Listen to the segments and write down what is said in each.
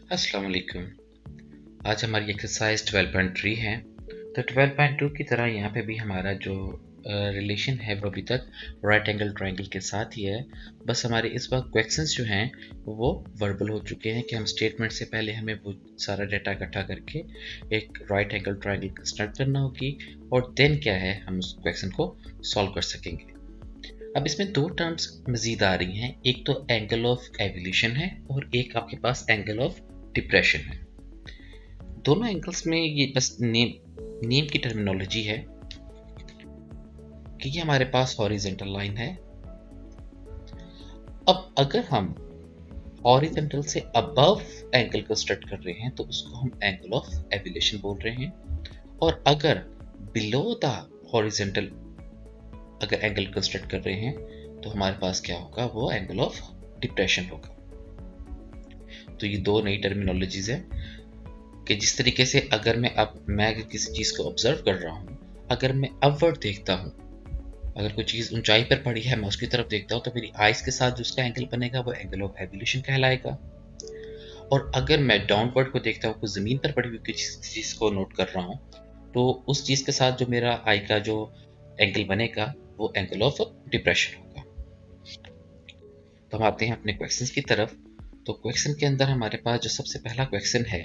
अस्सलाम वालेकुम। आज हमारी एक्सरसाइज 12.3 है। तो 12.2 की तरह यहाँ पे भी हमारा जो रिलेशन है वो अभी तक राइट एंगल ट्रायंगल के साथ ही है। बस हमारे इस वक्त क्वेश्चंस जो हैं वो वर्बल हो चुके हैं कि हम स्टेटमेंट से पहले हमें वो सारा डाटा इकट्ठा करके एक राइट एंगल ट्रायंगल कंस्ट्रक्ट करना होगी और देन क्या है हम उस क्वेश्चन को सॉल्व कर सकेंगे। अब इसमें दो टर्म्स मजीद आ रही हैं, एक तो एंगल ऑफ एवोल्यूशन है और एक आपके पास एंगल ऑफ डिप्रेशन है। दोनों एंगल्स में ये बस नेम की टर्मिनोलॉजी है कि ये हमारे पास हॉरिजॉन्टल लाइन है। अब अगर हम हॉरिजॉन्टल से अबव एंगल कंस्ट्रक्ट कर रहे हैं तो उसको हम एंगल ऑफ एवोल्यूशन बोल रहे हैं, और अगर बिलो द हॉरिजॉन्टल अगर एंगल कंस्ट्रक्ट कर रहे हैं तो हमारे पास क्या होगा, वो एंगल ऑफ डिप्रेशन होगा। तो ये दो नई टर्मिनोलॉजीज है कि जिस तरीके से अगर मैं किसी चीज़ को ऑब्जर्व कर रहा हूँ, अगर मैं अपवर्ड देखता हूँ, अगर कोई चीज़ ऊंचाई पर पड़ी है मैं उसकी तरफ देखता हूँ तो मेरी आइज के साथ जो उसका एंगल बनेगा वो एंगल ऑफ एवोल्यूशन कहलाएगा। और अगर मैं डाउनवर्ड को देखता हूँ, कुछ ज़मीन पर पड़ी हुई किसी चीज़ को नोट कर रहा हूँ, तो उस चीज़ के साथ जो मेरा आई का जो एंगल बनेगा वो एंगल ऑफ डिप्रेशन होगा। तो हम आते हैं अपने क्वेश्चन की तरफ। तो क्वेश्चन के अंदर हमारे पास जो सबसे पहला क्वेश्चन है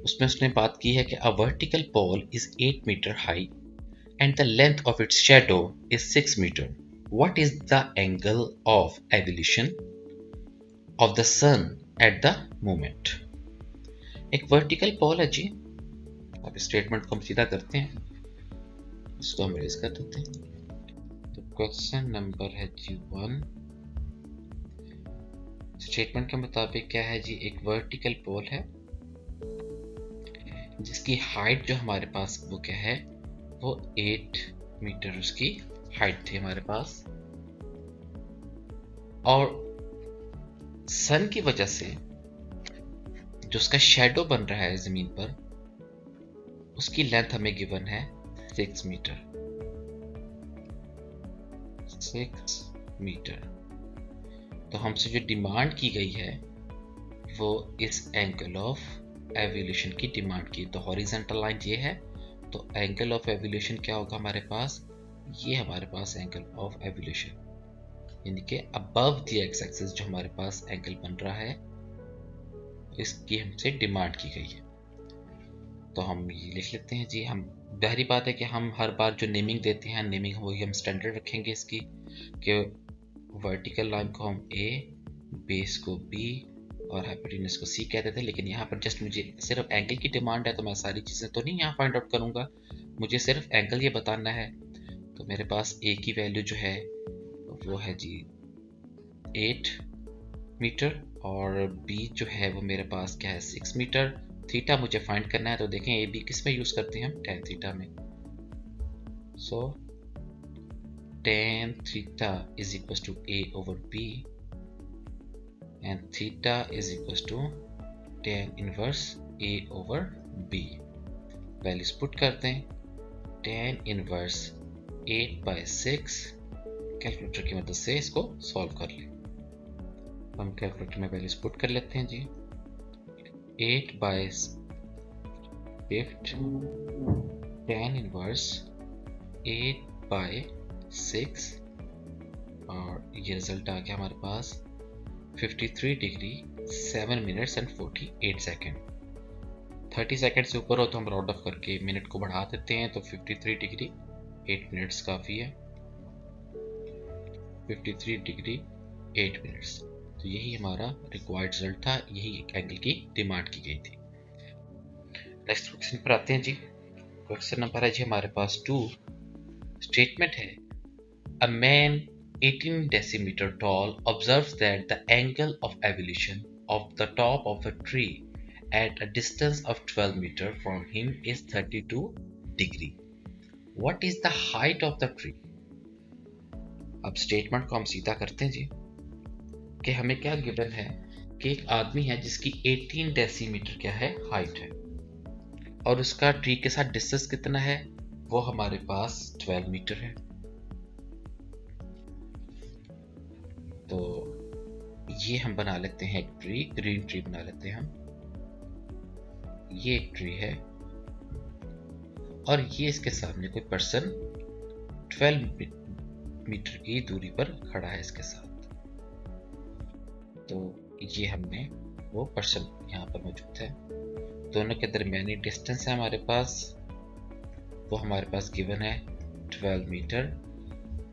उसमें उसने बात की है कि a vertical pole is 8 metre high and the length of its shadow is 6 metre. What is the angle of evolution of the sun at the moment. एक वर्टिकल पोल है जी। अब स्टेटमेंट को हम सीधा करते हैं, इसको हम रेज कर देते हैं। तो क्वेश्चन नंबर है जी 1। स्टेटमेंट के मुताबिक क्या है जी, एक वर्टिकल पोल है जिसकी हाइट जो हमारे पास वो क्या है, वो 8 मीटर उसकी हाइट थी हमारे पास, और सन की वजह से जो उसका शेडो बन रहा है जमीन पर उसकी लेंथ हमें गिवन है 6 मीटर। 6 मीटर। तो हमसे जो डिमांड की गई है वो इस एंगल ऑफ एवोल्यूशन की डिमांड की। तो हॉरिजॉन्टल लाइन ये है, तो एंगल ऑफ एवोल्यूशन क्या होगा हमारे पास, ये हमारे पास एंगल ऑफ एवोल्यूशन यानी कि अबव द एक्स एक्सिस जो हमारे पास एंगल बन रहा है इसकी हमसे डिमांड की गई है। तो हम ये लिख लेते हैं जी। हम जाहिर बात है कि हम हर बार जो नेमिंग देते हैं नेमिंग वही हम स्टैंडर्ड रखेंगे इसकी, कि वर्टिकल लाइन को हम ए, बेस को बी और हाइपोटेन्यूज को सी कहते थे, लेकिन यहाँ पर जस्ट मुझे सिर्फ एंगल की डिमांड है तो मैं सारी चीज़ें तो नहीं यहाँ फाइंड आउट करूँगा, मुझे सिर्फ एंगल ये बताना है। तो मेरे पास ए की वैल्यू जो है वो है जी 8 मीटर और बी जो है वो मेरे पास क्या है 6 मीटर। थीटा मुझे फाइंड करना है, तो देखें ए बी किस में यूज़ करते हैं हम, tan थीटा में। सो tan theta is equals to a over b and theta is equals to tan inverse a over b। Values put करते हैं, tan inverse 8/6, कैलकुलेटर की मदद से इसको सॉल्व कर लें। हम कैलकुलेटर में वैल्यूज पुट कर लेते हैं जी। 8/5 tan inverse 8/6 और ये रिजल्ट आ गया हमारे पास 53 degree 7 minutes and 48 second. 30 second से ऊपर हो तो हम राउंड ऑफ करके मिनट को बढ़ा देते हैं, तो 53 डिग्री 8 मिनट्स काफ़ी है। 53 डिग्री 8 मिनट्स, तो यही हमारा रिक्वायर्ड रिजल्ट था, यही एंगल की डिमांड की गई थी। नेक्स्ट क्वेश्चन पर आते हैं जी। क्वेश्चन नंबर है जी हमारे पास 2। स्टेटमेंट है a man 18 decimeter tall observes that the angle of evolution of the top of a tree at a distance of 12 meter from him is 32 degree. What is the height of the tree? अब statement को हम सीधा करते हैं जी कि हमें क्या given है कि एक आदमी है जिसकी 18 डेसीमीटर क्या है हाइट है और उसका ट्री के साथ डिस्टेंस कितना है, वो हमारे पास 12 मीटर है। तो ये हम बना लेते हैं एक ट्री, ग्रीन ट्री बना लेते हैं हम। ये एक ट्री है और ये इसके सामने कोई पर्सन 12 मीटर की दूरी पर खड़ा है इसके साथ। तो ये हमने वो पर्सन यहाँ पर मौजूद है, दोनों के दरमियानी डिस्टेंस है हमारे पास, वो हमारे पास गिवन है 12 मीटर।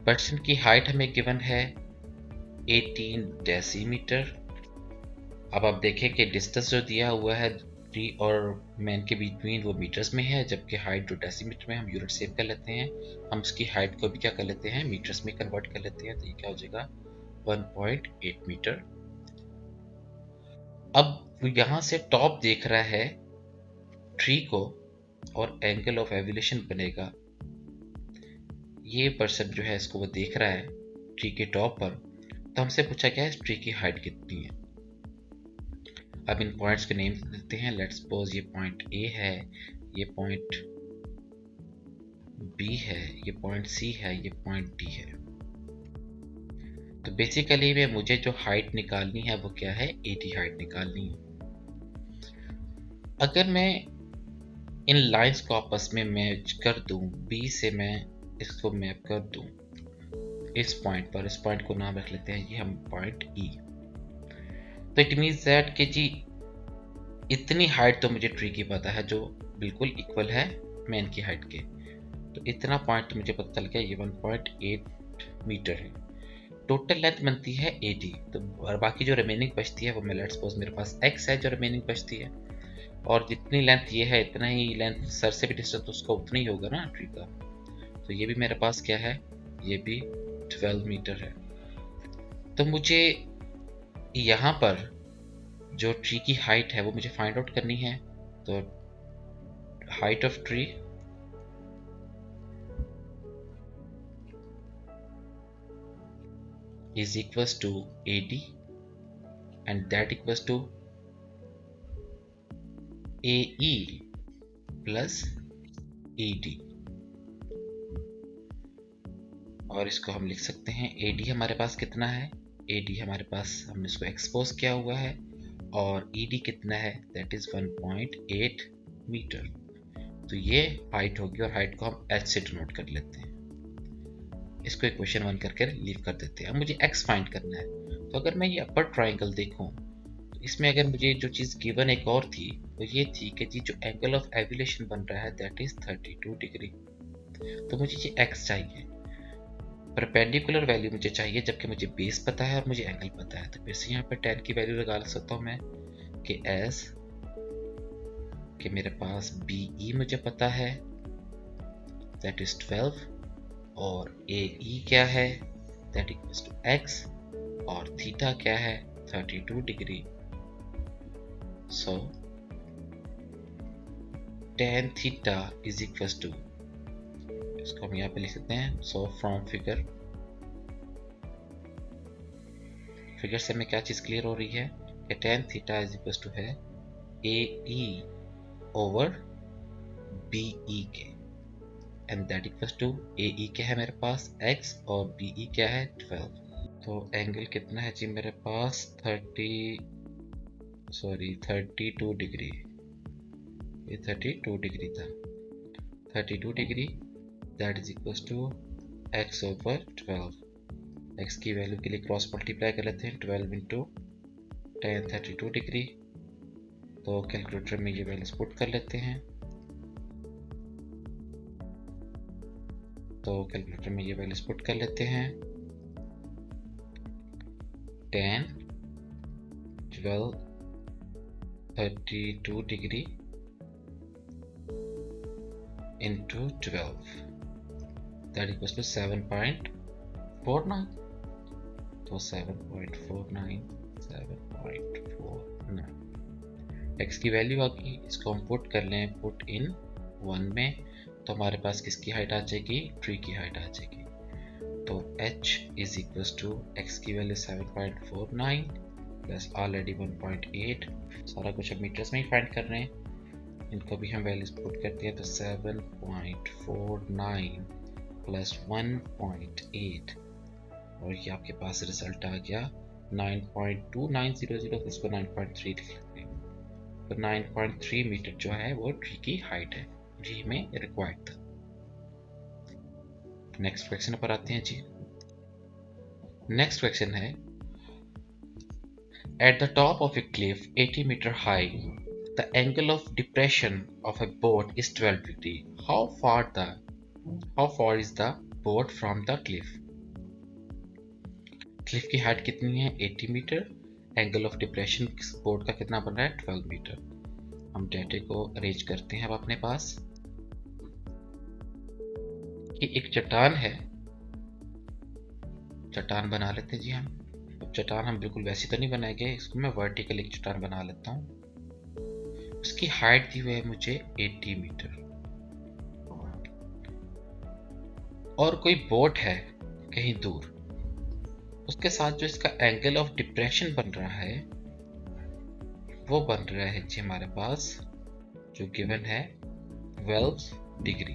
पर्सन की हाइट हमें गिवन है 18 डेसीमीटर। अब आप देखें कि डिस्टेंस जो दिया हुआ है ट्री और मैन के बिटवीन वो मीटर्स में है, जबकि हाइट जो डेसीमीटर में, हम यूनिट सेव कर लेते हैं, हम उसकी हाइट को भी क्या कर लेते हैं, मीटर्स में कन्वर्ट कर लेते हैं। तो ये क्या हो जाएगा 1.8 मीटर। अब यहाँ से टॉप देख रहा है ट्री को और एंगल ऑफ एविलेशन बनेगा, ये पर्सन जो है इसको वो देख रहा है ट्री के टॉप पर। तो हमसे पूछा गया है इस ट्री की हाइट कितनी है। अब इन पॉइंट्स के नेम देते हैं। लेट्स सपोज ये पॉइंट ए है, ये पॉइंट बी है, ये पॉइंट सी है, ये पॉइंट डी है। तो बेसिकली में मुझे जो हाइट निकालनी है वो क्या है, एडी हाइट निकालनी है। अगर मैं इन लाइंस को आपस में मैच कर दूं, बी से मैं इसको मैप कर दूं इस पॉइंट पर, इस पॉइंट को नाम रख लेते हैं ये हम पॉइंट ई। तो इट मीन्स दैट कि जी इतनी हाइट तो मुझे ट्री की पता है जो बिल्कुल इक्वल है मैन की हाइट के। तो इतना पॉइंट तो मुझे पता चल गया, ये 1.8 मीटर है। टोटल लेंथ बनती है 80। तो और बाकी जो रिमेनिंग बचती है वो मैं लेट्स सपोज मेरे पास x है जो रिमेनिंग बचती है, और जितनी लेंथ ये है इतना ही लेंथ सर से भी डिस्टेंस तो उसका उतना ही होगा ना ट्री का। तो ये भी मेरे पास क्या है, ये भी 12 मीटर है। तो मुझे यहाँ पर जो ट्री की हाइट है वो मुझे फाइंड आउट करनी है। तो height of tree is equals to AD and that equals to AE plus ED। और इसको हम लिख सकते हैं AD हमारे पास कितना है, AD हमारे पास हमने इसको एक्सपोज किया हुआ है, और ED कितना है, दैट इज 1.8 मीटर। तो ये हाइट होगी और हाइट को हम h से डिनोट कर लेते हैं। इसको इक्वेशन 1 करके लीव कर देते हैं। अब मुझे x फाइंड करना है। तो अगर मैं ये अपर ट्राइंगल देखूं तो इसमें अगर मुझे जो चीज़ गिवन एक और थी वो ये थी कि जी जो एंगल ऑफ एविलेशन बन रहा है दैट इज 32 डिग्री। तो मुझे ये x चाहिए, परपेंडिकुलर वैल्यू मुझे चाहिए, जबकि मुझे बेस पता है और मुझे एंगल पता है। तो फिर से यहाँ पर tan की वैल्यू लगा सकता हूँ मैं कि एस कि मेरे पास BE मुझे पता है दैट इज 12, और AE क्या है दैट इक्वल्स टू x, और थीटा क्या है 32 degree. So tan theta is equals to, इसको हम यहाँ पे लिख सकते हैं, सो फ्रॉम फिगर से हमें क्या चीज़ क्लियर हो रही है कि tan theta is equals to है AE ओवर BE के, and that equals to AE क्या है मेरे पास x और BE क्या है 12। तो एंगल कितना है जी मेरे पास 32 डिग्री, ये 32 डिग्री था, 32 degree that is equals to x over 12। x की वैल्यू के लिए क्रॉस मल्टीप्लाई कर लेते हैं, 12 इंटू tan 32 डिग्री। तो कैलकुलेटर में ये वैल्यूज पुट कर लेते हैं। तो कैलकुलेटर में ये वैल्यूज पुट कर लेते हैं, tan 32 degree into 12 that equals to 7.49। तो 7.49 x की वैल्यू आ गई, इसको हम पुट कर लें, पुट इन 1 में, तो हमारे पास किसकी हाइट आ जाएगी, ट्री की हाइट आ जाएगी। तो h is equals to x की वैल्यू 7.49 प्लस ऑलरेडी 1.8, सारा कुछ अब मीटर्स में ही फाइंड कर रहे हैं, इनको भी हम वैल्यूज पुट करते हैं। तो 7.49 प्लस 1.8, और ये आपके पास रिजल्ट आ गया 9.2900, इसको 9.3 लिख लेते हैं। तो 9.3 मीटर जो है वो ट्री की हाइट है, जी में रिक्वायर्ड था। नेक्स्ट क्वेश्चन पर आते हैं जी। नेक्स्ट क्वेश्चन है, at the top of a cliff 80 metre high the angle of depression of a boat is 12 degree. How far is the boat from the cliff. Cliff की height कितनी है 80 metre, angle of depression boat का कितना बन रहा है 12 metre. हम डेटे को अरेंज करते हैं अब अपने पास कि एक चट्टान है, चट्टान बना लेते हैं जी हम। अब चट्टान हम बिल्कुल वैसी तो नहीं बनाएंगे, इसको मैं वर्टिकल एक चट्टान बना लेता हूँ। उसकी हाइट दी हुई है मुझे 80 मीटर और कोई बोट है कहीं दूर, उसके साथ जो इसका एंगल ऑफ डिप्रेशन बन रहा है वो बन रहा है जी हमारे पास जो गिवन है 12 डिग्री।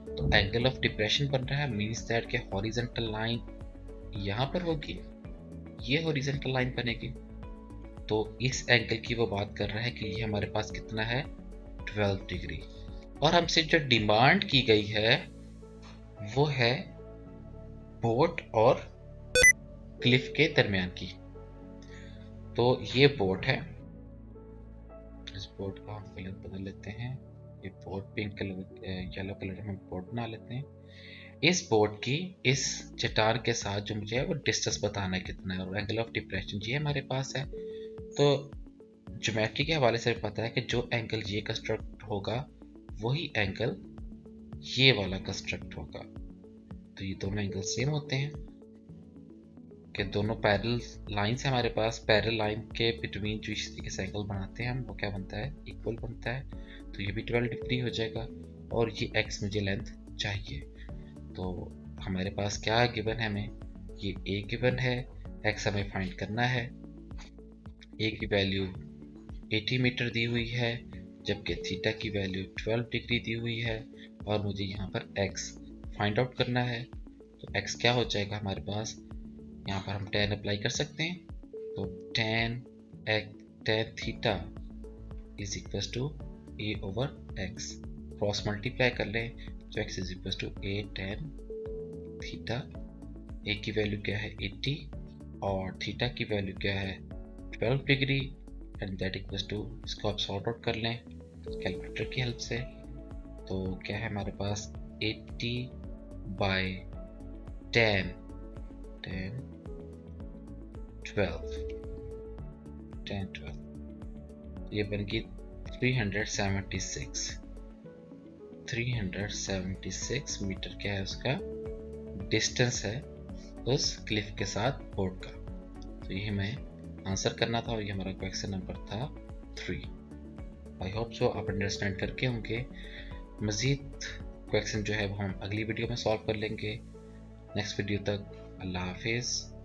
तो एंगल ऑफ डिप्रेशन बन रहा है मींस दैट के हॉरिजॉन्टल लाइन यहाँ पर होगी, ये हॉरिजॉन्टल लाइन बनेगी। तो इस एंगल की वो बात कर रहा है कि ये हमारे पास कितना है 12 डिग्री। और हमसे जो डिमांड की गई है वो है बोट और क्लिफ के दरमियान की। तो ये बोट है, इस बोट का हम कलर बदल लेते हैं, ये boat pink colour yellow colour में बोट बना लेते हैं। इस बोट की इस चट्टान के साथ जो मुझे है वो डिस्टेंस बताना है कितना है, और एंगल ऑफ डिप्रेशन जी हमारे पास है। तो ज्योमेट्री के हवाले से पता है कि जो एंगल ये कंस्ट्रक्ट होगा वही एंगल ये वाला कंस्ट्रक्ट होगा। तो ये दोनों एंगल सेम होते हैं कि दोनों पैरेलल लाइंस है हमारे पास, पैरेलल लाइन के बिटवीन जो इस तरीके से एंगल बनाते हैं हम वो क्या बनता है इक्वल बनता है। तो ये भी 12 डिग्री हो जाएगा और ये एक्स मुझे लेंथ चाहिए। तो हमारे पास क्या गिवन है, हमें ये ए गिवन है, एक्स हमें फाइंड करना है। ए की वैल्यू 80 मीटर दी हुई है जबकि थीटा की वैल्यू 12 डिग्री दी हुई है और मुझे यहाँ पर एक्स फाइंड आउट करना है। तो एक्स क्या हो जाएगा हमारे पास, यहाँ पर हम tan अप्लाई कर सकते हैं। तो tan theta is equal to A over X, cross multiply कर लें तो x is equal to A tan theta. A की वैल्यू क्या है 80 और थीटा की वैल्यू क्या है 12 degree and that equal to, इसको आप सॉर्ट आउट कर लें कैलकुलेटर की हेल्प से। तो क्या है हमारे पास 80 बाय 10 12 ये बन गई 376 मीटर क्या है उसका डिस्टेंस है उस क्लिफ के साथ बोट का। तो ये हमें आंसर करना था और ये हमारा क्वेश्चन नंबर था 3। आई होप सो आप अंडरस्टैंड करके होंगे। मज़ीद क्वेश्चन जो है वो हम अगली वीडियो में सॉल्व कर लेंगे। नेक्स्ट वीडियो तक अल्लाह हाफिज़।